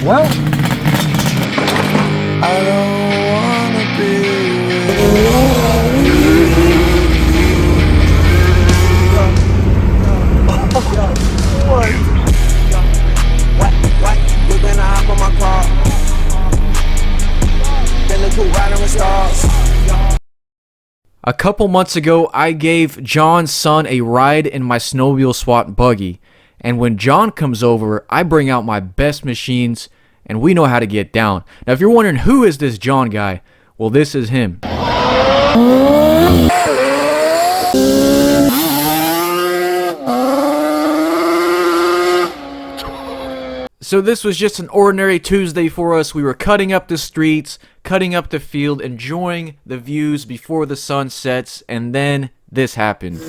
Well, I don't wanna be what? We're gonna hop on my car. Then the cool riding with stars. A couple months ago, I gave John's son a ride in my snowmobile swap buggy. And when John comes over, I bring out my best machines, and we know how to get down. Now, if you're wondering who is this John guy, well, this is him. So this was just an ordinary Tuesday for us. We were cutting up the streets, cutting up the field, enjoying the views before the sun sets, and then this happened.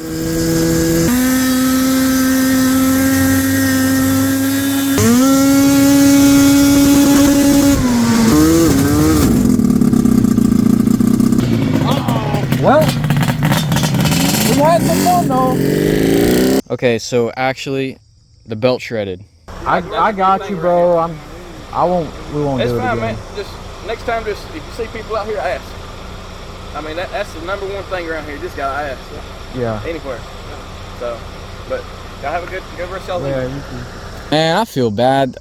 well, we had some fun though. Okay, so actually, the belt shredded. I got you, bro. We won't It's do it fine, again. man. Just next time, just if you see people out here, ask. I mean, that's the number one thing around here. Just gotta ask. Yeah. Anywhere. So, but y'all have a good rest of y'all. Yeah, you too. Man, I feel bad.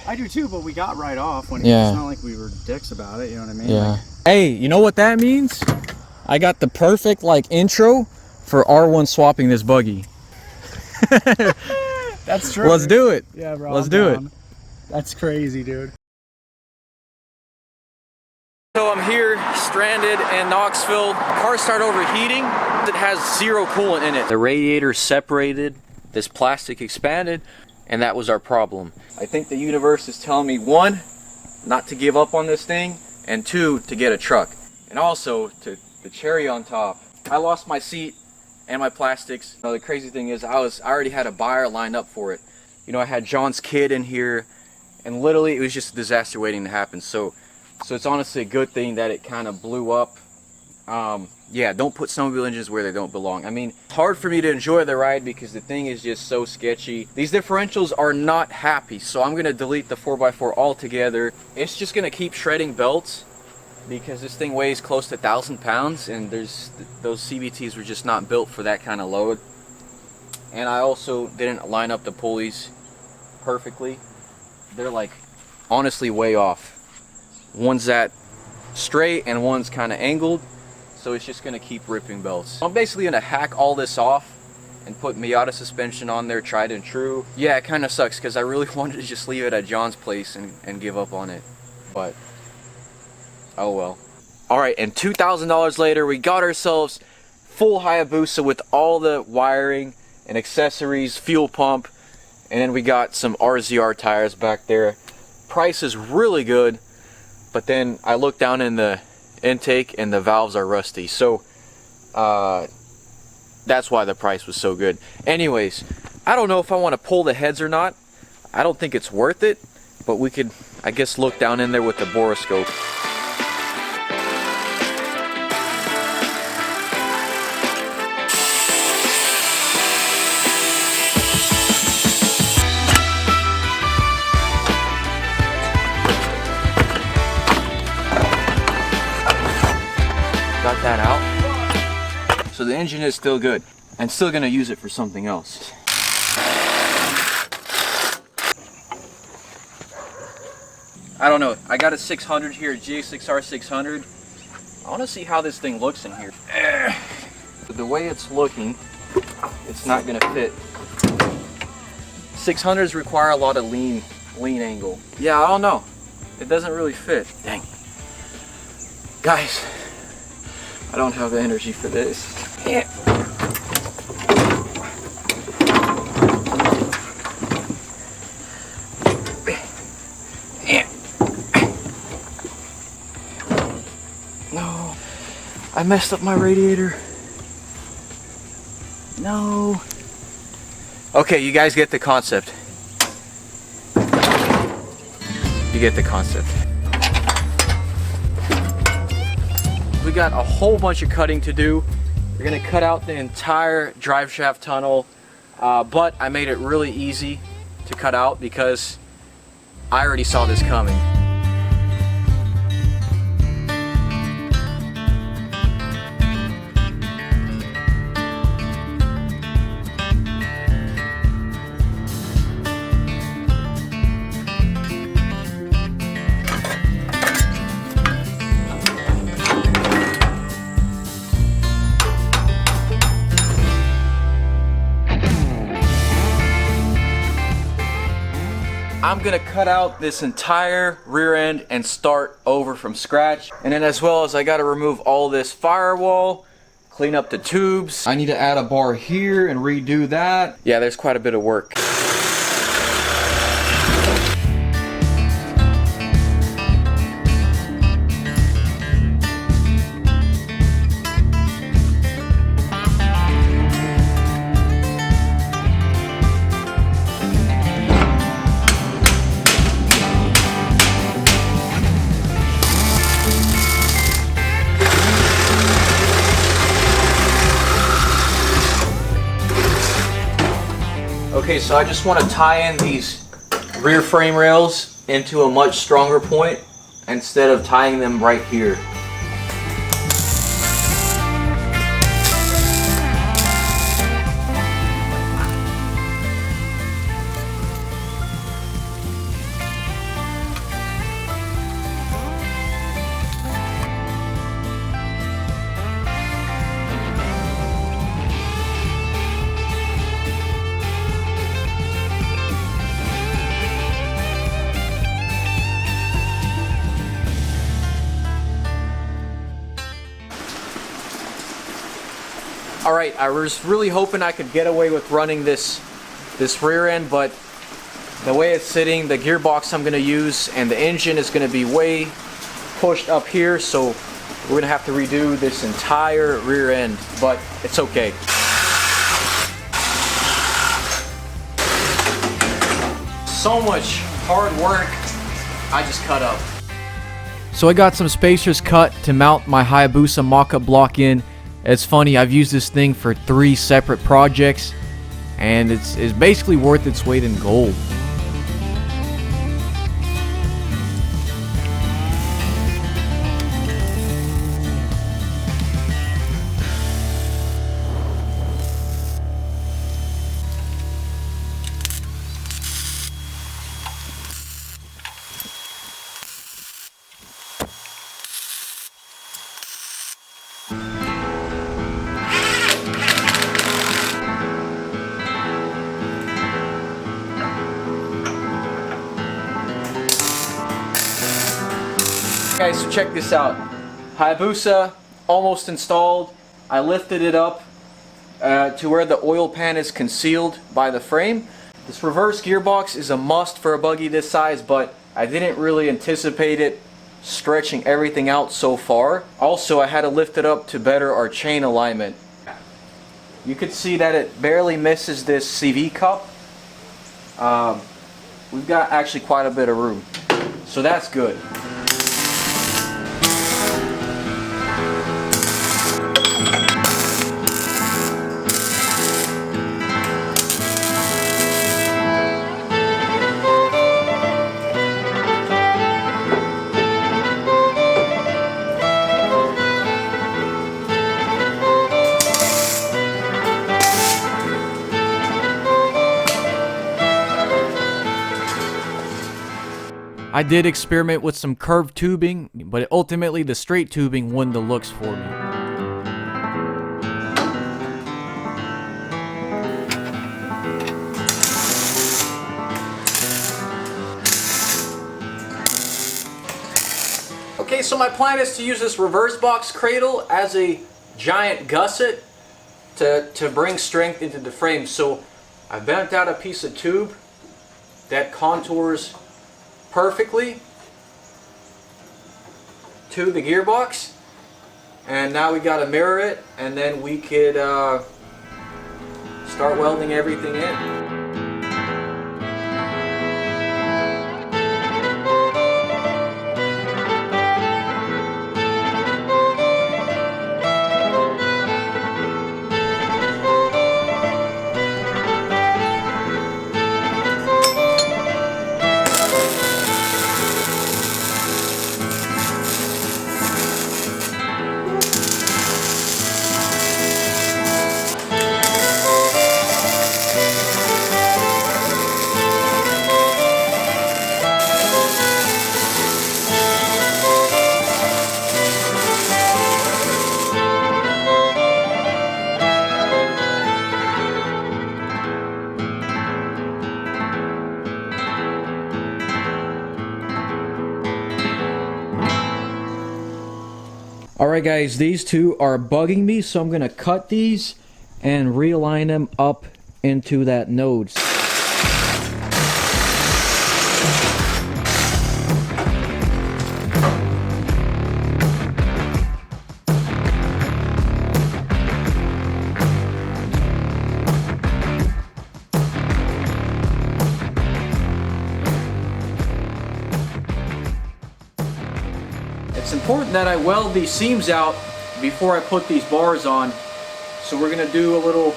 I do too, but we got right off when Yeah. it's not like we were dicks about it, you know what I mean? Yeah. Like, Hey, you know what that means? I got the perfect intro for R1 swapping this buggy. that's true. Let's do it. Yeah, bro. Let's I'm do down. That's crazy, dude. So I'm here, stranded in Knoxville. Car started overheating. It has zero coolant in it. The radiator separated, this plastic expanded, and that was our problem. I think the universe is telling me, one, not to give up on this thing, and two, to get a truck. And also, to the cherry on top, I lost my seat and my plastics. You know, the crazy thing is, I already had a buyer lined up for it. You know, I had John's kid in here, and literally it was just a disaster waiting to happen. So it's honestly a good thing that it kind of blew up. Yeah, don't put snowmobile engines where they don't belong. I mean, it's hard for me to enjoy the ride because the thing is just so sketchy. These differentials are not happy, so I'm gonna delete the 4x4 altogether. It's just gonna keep shredding belts because this thing weighs close to 1,000 pounds, and those CVTs were just not built for that kind of load. And I also didn't line up the pulleys perfectly. They're honestly way off. One's that straight and one's kind of angled, so it's just gonna keep ripping belts. I'm basically gonna hack all this off and put Miata suspension on there, tried and true. Yeah, it kind of sucks because I really wanted to just leave it at John's place and give up on it, but oh well. Alright, and $2,000 later, we got ourselves full Hayabusa with all the wiring and accessories, fuel pump, and then we got some RZR tires back there. Price is really good, but then I look down in the intake and the valves are rusty, so that's why the price was so good. Anyways, I don't know if I want to pull the heads or not. I don't think it's worth it, but we could, I guess, look down in there with the boroscope. Got that out. So the engine is still good. I'm still gonna use it for something else. I don't know. I got a 600 here, a GA6R 600. I want to see how this thing looks in here. The way it's looking, it's not gonna fit. 600s require a lot of lean angle. Yeah, I don't know. It doesn't really fit. Dang. Guys, I don't have the energy for this. Yeah. No, I messed up my radiator. No. Okay, you guys get the concept. You get the concept. We got a whole bunch of cutting to do. We're gonna cut out the entire drive shaft tunnel, but I made it really easy to cut out because I already saw this coming. I'm gonna cut out this entire rear end and start over from scratch. And then as well as I gotta remove all this firewall, clean up the tubes. I need to add a bar here and redo that. Yeah, there's quite a bit of work. Okay, so I just want to tie in these rear frame rails into a much stronger point instead of tying them right here. Alright, I was really hoping I could get away with running this rear end, but the way it's sitting, the gearbox I'm going to use and the engine is going to be way pushed up here, so we're going to have to redo this entire rear end, but it's okay. So much hard work I just cut up. So I got some spacers cut to mount my Hayabusa mock-up block in. It's funny, I've used this thing for 3 separate projects, and it's basically worth its weight in gold. Guys, so check this out. Hayabusa almost installed. I lifted it up to where the oil pan is concealed by the frame. This reverse gearbox is a must for a buggy this size, but I didn't really anticipate it stretching everything out so far. Also, I had to lift it up to better our chain alignment. You could see that it barely misses this CV cup. We've got actually quite a bit of room, so that's good. I did experiment with some curved tubing, but ultimately the straight tubing won the looks for me. Okay, so my plan is to use this reverse box cradle as a giant gusset to bring strength into the frame. So I bent out a piece of tube that contours perfectly to the gearbox, and now we gotta mirror it, and then we could start welding everything in. Alright guys, these two are bugging me, so I'm going to cut these and realign them up into that node. It's important that I weld these seams out before I put these bars on. So we're going to do a little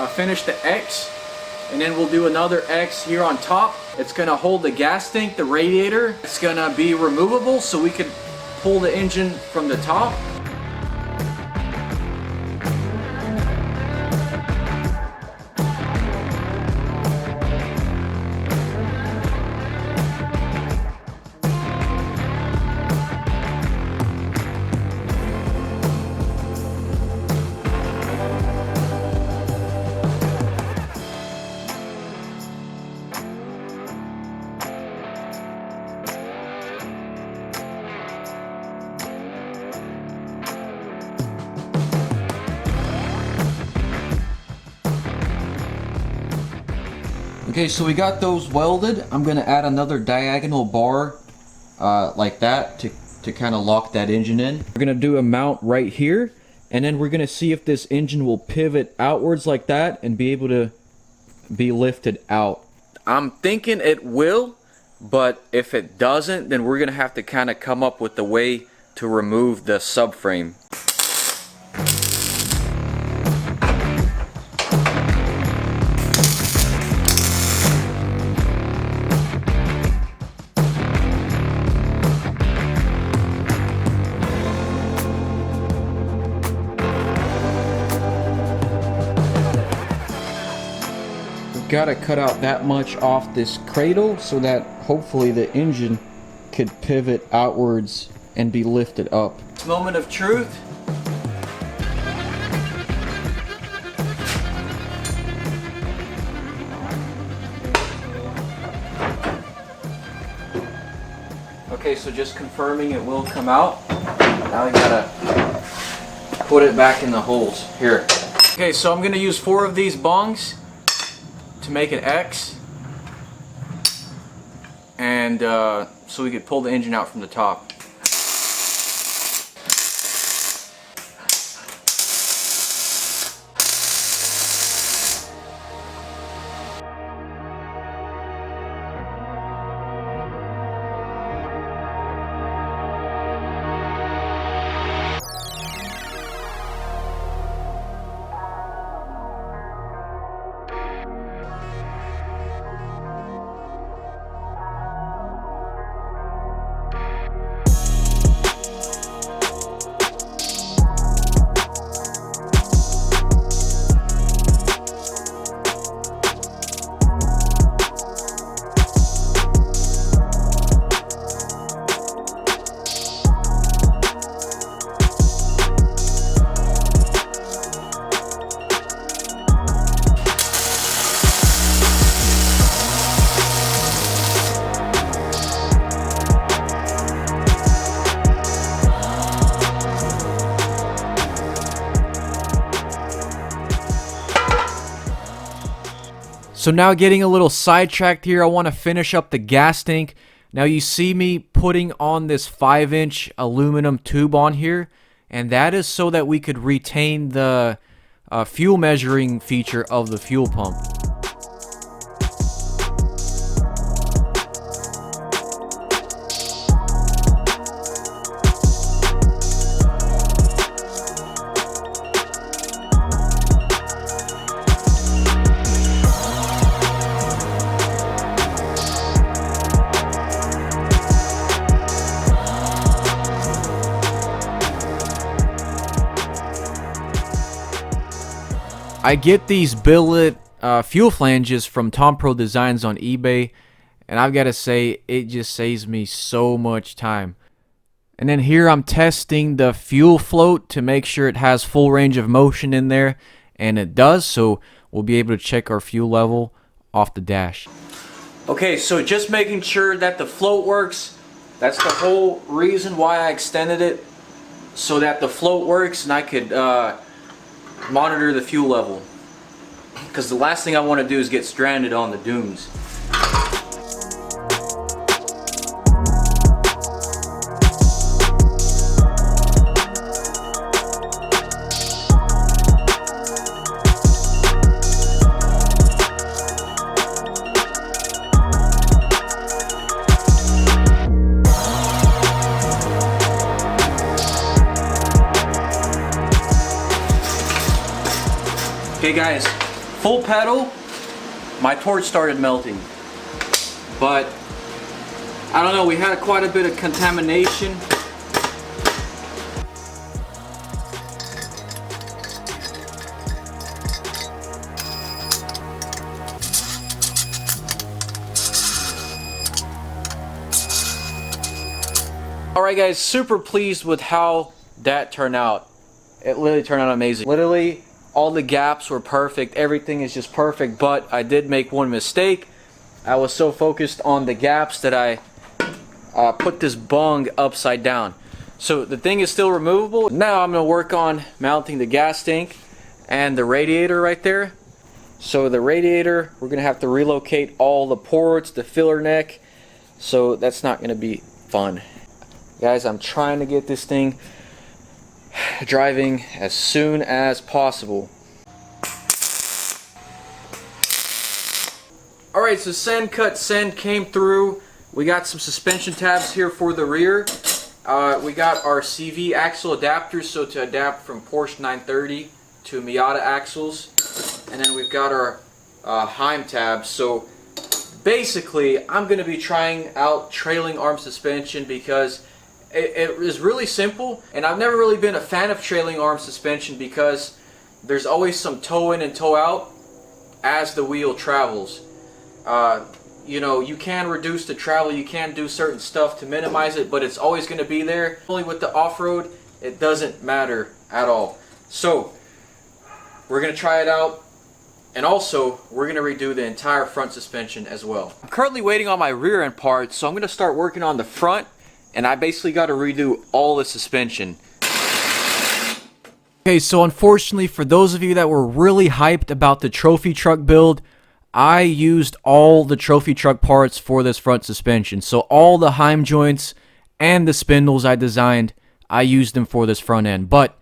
finish the X, and then we'll do another X here on top. It's going to hold the gas tank, the radiator. It's going to be removable so we can pull the engine from the top. Okay, so we got those welded. I'm going to add another diagonal bar like that to kind of lock that engine in. We're going to do a mount right here, and then we're going to see if this engine will pivot outwards like that and be able to be lifted out. I'm thinking it will, but if it doesn't, then we're going to have to kind of come up with a way to remove the subframe. Got to cut out that much off this cradle so that hopefully the engine could pivot outwards and be lifted up. Moment of truth. Okay, so just confirming it will come out. Now we gotta put it back in the holes here. Okay, so I'm gonna use 4 of these bongs to make an X, and so we could pull the engine out from the top. So now getting a little sidetracked here, I want to finish up the gas tank. Now you see me putting on this 5-inch aluminum tube on here, and that is so that we could retain the fuel measuring feature of the fuel pump. I get these billet fuel flanges from Tom Pro Designs on eBay, and I've got to say, it just saves me so much time. And then here I'm testing the fuel float to make sure it has full range of motion in there, and it does, so we'll be able to check our fuel level off the dash. Okay, so just making sure that the float works. That's the whole reason why I extended it so that the float works and I could monitor the fuel level. Because the last thing I want to do is get stranded on the dunes. Okay guys, full pedal, my torch started melting, but I don't know, we had quite a bit of contamination. Alright guys, super pleased with how that turned out. It literally turned out amazing. Literally, all the gaps were perfect, everything is just perfect, but I did make one mistake. I was so focused on the gaps that I put this bung upside down. So the thing is still removable. Now I'm going to work on mounting the gas tank and the radiator right there. So the radiator, we're going to have to relocate all the ports, the filler neck, so that's not going to be fun. Guys, I'm trying to get this thing driving as soon as possible. Alright, so send came through. We got some suspension tabs here for the rear. We got our CV axle adapters, so to adapt from Porsche 930 to Miata axles. And then we've got our Heim tabs. So basically, I'm going to be trying out trailing arm suspension because it is really simple, and I've never really been a fan of trailing arm suspension because there's always some toe in and toe out as the wheel travels. You know, you can reduce the travel, you can do certain stuff to minimize it, but it's always going to be there. Only with the off-road, it doesn't matter at all. So we're going to try it out, and also we're going to redo the entire front suspension as well. I'm currently waiting on my rear end parts, so I'm going to start working on the front. And I basically got to redo all the suspension. Okay, so unfortunately for those of you that were really hyped about the trophy truck build, I used all the trophy truck parts for this front suspension. So all the Heim joints and the spindles I designed, I used them for this front end. But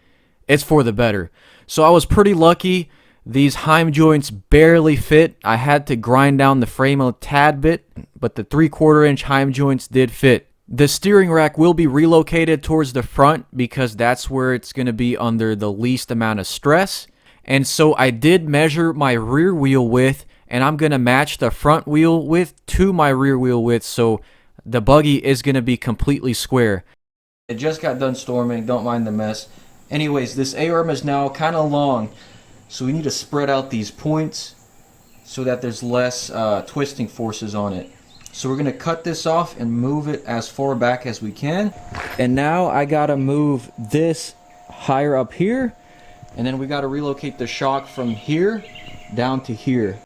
it's for the better. So I was pretty lucky. These Heim joints barely fit. I had to grind down the frame a tad bit, but the 3/4 inch Heim joints did fit. The steering rack will be relocated towards the front because that's where it's going to be under the least amount of stress. And so I did measure my rear wheel width, and I'm going to match the front wheel width to my rear wheel width, so the buggy is going to be completely square. It just got done storming, don't mind the mess. Anyways, this A-arm is now kind of long, so we need to spread out these points so that there's less twisting forces on it. So we're going to cut this off and move it as far back as we can. And now I got to move this higher up here. And then we got to relocate the shock from here down to here.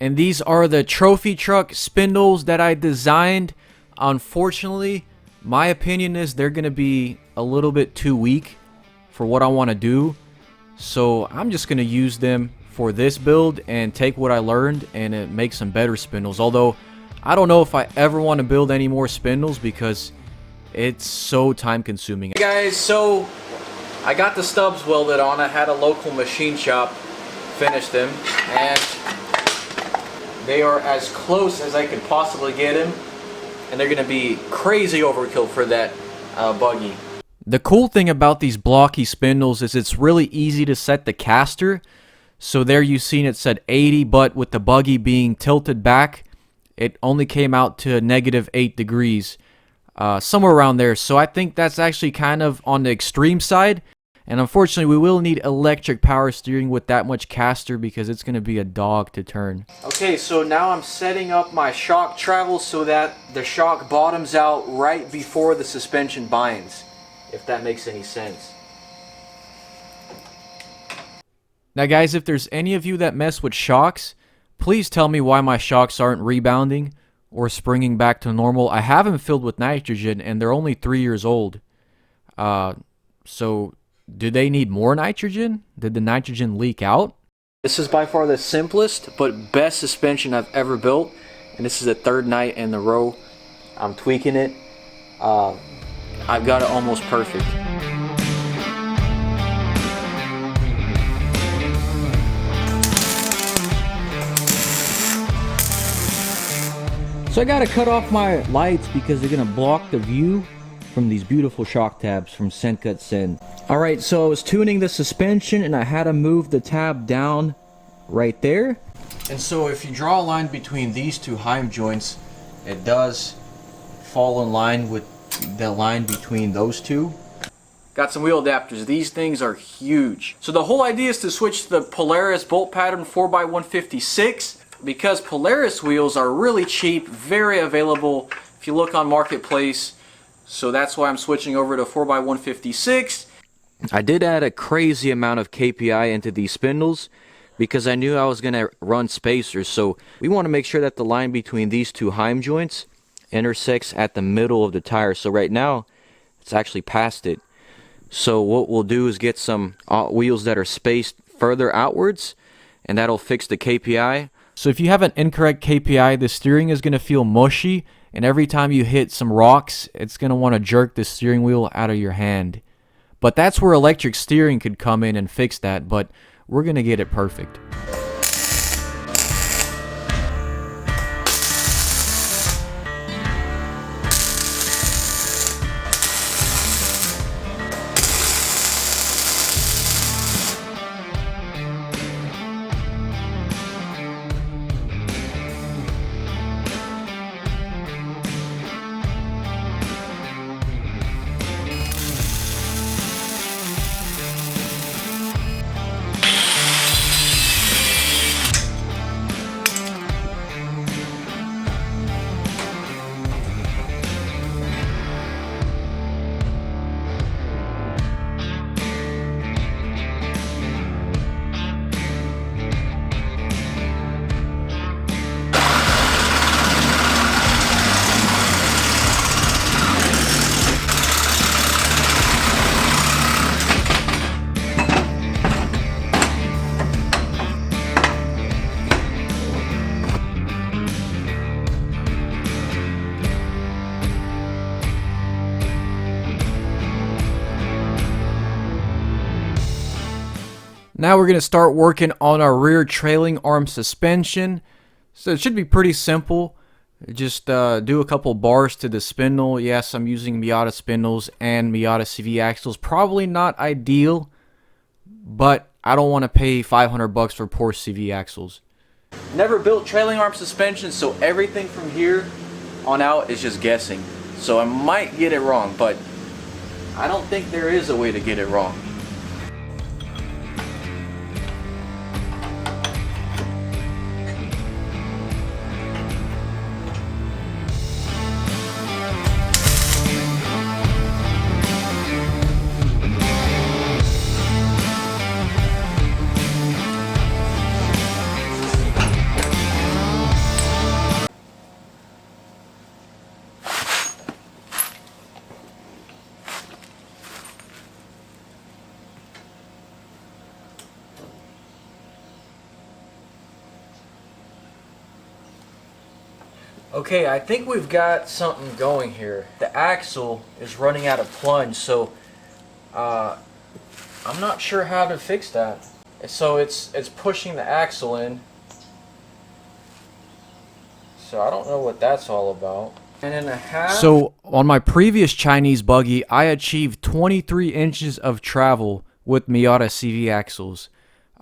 And these are the trophy truck spindles that I designed. Unfortunately, my opinion is they're going to be a little bit too weak for what I want to do. So I'm just going to use them for this build and take what I learned and make some better spindles. Although, I don't know if I ever want to build any more spindles because it's so time consuming. Hey guys, so I got the stubs welded on. I had a local machine shop finish them, and they are as close as I could possibly get them. And they're going to be crazy overkill for that buggy. The cool thing about these blocky spindles is it's really easy to set the caster. So there you've seen it said 80, but with the buggy being tilted back, it only came out to -8 degrees. Somewhere around there. So I think that's actually kind of on the extreme side. And unfortunately, we will need electric power steering with that much caster because it's going to be a dog to turn. Okay, so now I'm setting up my shock travel so that the shock bottoms out right before the suspension binds, if that makes any sense. Now guys, if there's any of you that mess with shocks, please tell me why my shocks aren't rebounding or springing back to normal. I have them filled with nitrogen and they're only 3 years old. So do they need more nitrogen? Did the nitrogen leak out? This is by far the simplest but best suspension I've ever built, and this is the third night in a row I'm tweaking it. I've got it almost perfect. So I gotta cut off my lights because they're gonna block the view from these beautiful shock tabs from Sencut Sen. Alright, so I was tuning the suspension and I had to move the tab down right there. And so if you draw a line between these two Heim joints, it does fall in line with the line between those two. Got some wheel adapters. These things are huge. So the whole idea is to switch the Polaris bolt pattern 4x156 because Polaris wheels are really cheap, very available if you look on Marketplace. So that's why I'm switching over to 4x156. I did add a crazy amount of KPI into these spindles because I knew I was going to run spacers. So we want to make sure that the line between these two Heim joints intersects at the middle of the tire. So right now it's actually past it. So what we'll do is get some wheels that are spaced further outwards, and that'll fix the KPI. So if you have an incorrect KPI, the steering is going to feel mushy, and every time you hit some rocks, it's going to want to jerk the steering wheel out of your hand. But that's where electric steering could come in and fix that, but we're going to get it perfect. Now we're going to start working on our rear trailing arm suspension. So it should be pretty simple. Just do a couple bars to the spindle. Yes, I'm using Miata spindles and Miata CV axles. Probably not ideal, but I don't want to pay 500 bucks for poor CV axles. Never built trailing arm suspension, so everything from here on out is just guessing. So I might get it wrong, but I don't think there is a way to get it wrong. Okay, I think we've got something going here. The axle is running out of plunge, so I'm not sure how to fix that. So it's pushing the axle in. So I don't know what that's all about. And a half. So on my previous Chinese buggy, I achieved 23 inches of travel with Miata CV axles.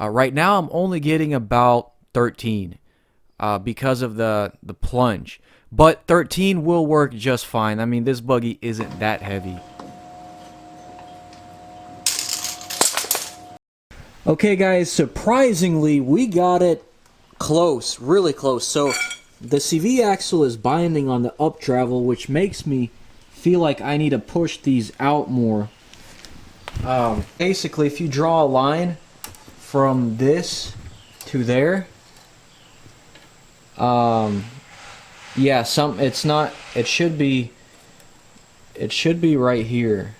Right now I'm only getting about 13 because of the plunge. But 13 will work just fine. I mean, this buggy isn't that heavy. Okay guys, surprisingly we got it close, really close. So the CV axle is binding on the up travel, which makes me feel like I need to push these out more. Basically, if you draw a line from this to there. Yeah, it's not, it should be right here.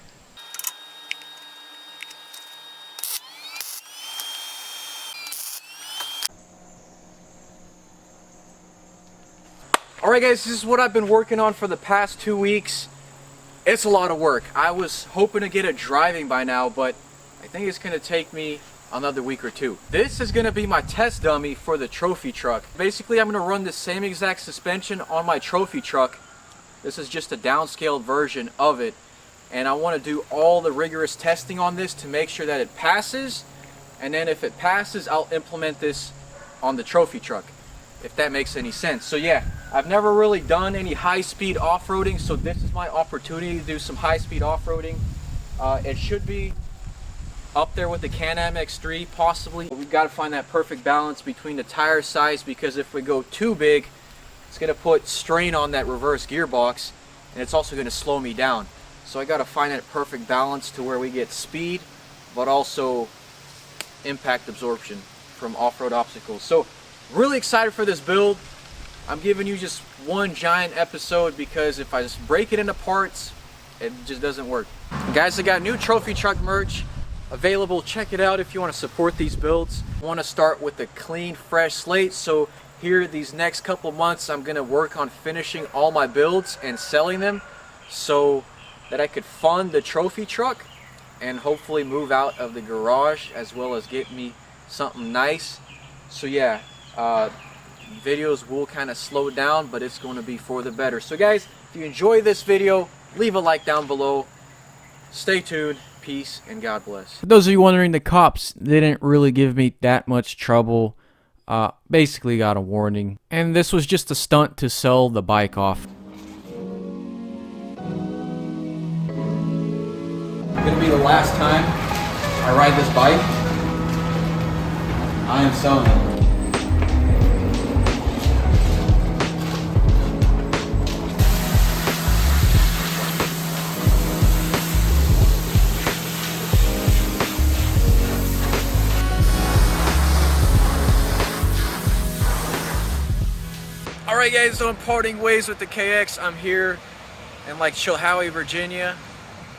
Alright guys, this is what I've been working on for the past 2 weeks. It's a lot of work. I was hoping to get it driving by now, but I think it's going to take me another week or two. This is going to be my test dummy for the trophy truck. Basically, I'm going to run the same exact suspension on my trophy truck. This is just a downscaled version of it. And I want to do all the rigorous testing on this to make sure that it passes. And then if it passes, I'll implement this on the trophy truck, if that makes any sense. So yeah, I've never really done any high-speed off-roading, so this is my opportunity to do some high-speed off-roading. It should be up there with the Can-Am X3 possibly. We've got to find that perfect balance between the tire size, because if we go too big, it's going to put strain on that reverse gearbox, and it's also going to slow me down. So I got to find that perfect balance to where we get speed but also impact absorption from off-road obstacles. So really excited for this build. I'm giving you just one giant episode because if I just break it into parts, it just doesn't work. Guys, I got new trophy truck merch available. Check it out if you want to support these builds. I want to start with a clean, fresh slate. So here, these next couple months, I'm going to work on finishing all my builds and selling them so that I could fund the trophy truck and hopefully move out of the garage, as well as get me something nice. So yeah, videos will kind of slow down, but it's going to be for the better. So guys, if you enjoy this video, leave a like down below. Stay tuned. Peace and God bless. For those of you wondering, the cops didn't really give me that much trouble. Basically got a warning, and this was just a stunt to sell the bike off. Gonna be the last time I ride this bike. I am selling it. Alright guys, so I'm parting ways with the KX. I'm here in like Chilhowie, Virginia,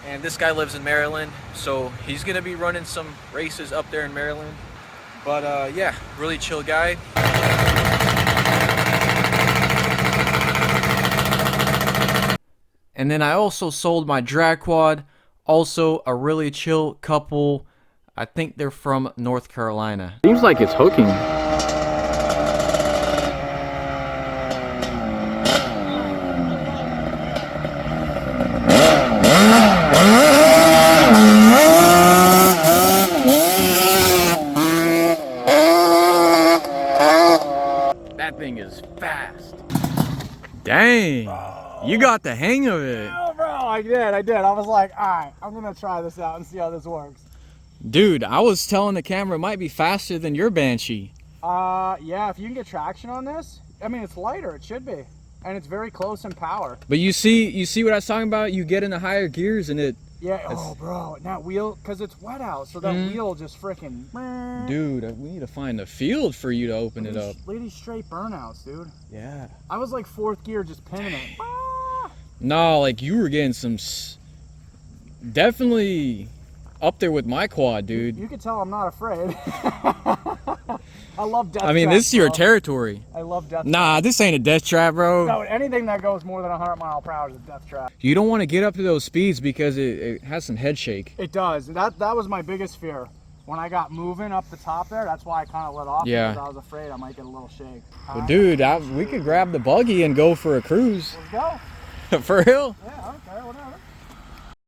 and this guy lives in Maryland, so he's gonna be running some races up there in Maryland. But yeah, really chill guy. And then I also sold my drag quad, also a really chill couple. I think they're from North Carolina. Seems like it's hooking. That thing is fast. Dang, you got the hang of it. Oh, bro, I did. I was like, all right, I'm gonna try this out and see how this works. Dude, I was telling the camera it might be faster than your Banshee. Yeah, if you can get traction on this, I mean, it's lighter, it should be. And it's very close in power. But you see what I was talking about? You get in the higher gears and it... Yeah, oh, bro, that wheel, because it's wet out, so that wheel just freaking... Dude, we need to find a field for you to open it up. Look at these straight burnouts, dude. Yeah. I was like 4th gear just pinning it. No, like you were getting some... Definitely up there with my quad, dude. You can tell I'm not afraid. I love death I mean, traps, this is your bro. territory. I love death Nah, this ain't a death trap, bro. No, anything that goes more than 100 mph is a death trap. You don't want to get up to those speeds because it has some head shake. It does. That was my biggest fear. When I got moving up the top there, that's why I kind of let off. Yeah. Because I was afraid I might get a little shake. Well, dude, we could grab the buggy and go for a cruise. Let's go. For real? Yeah, okay, whatever.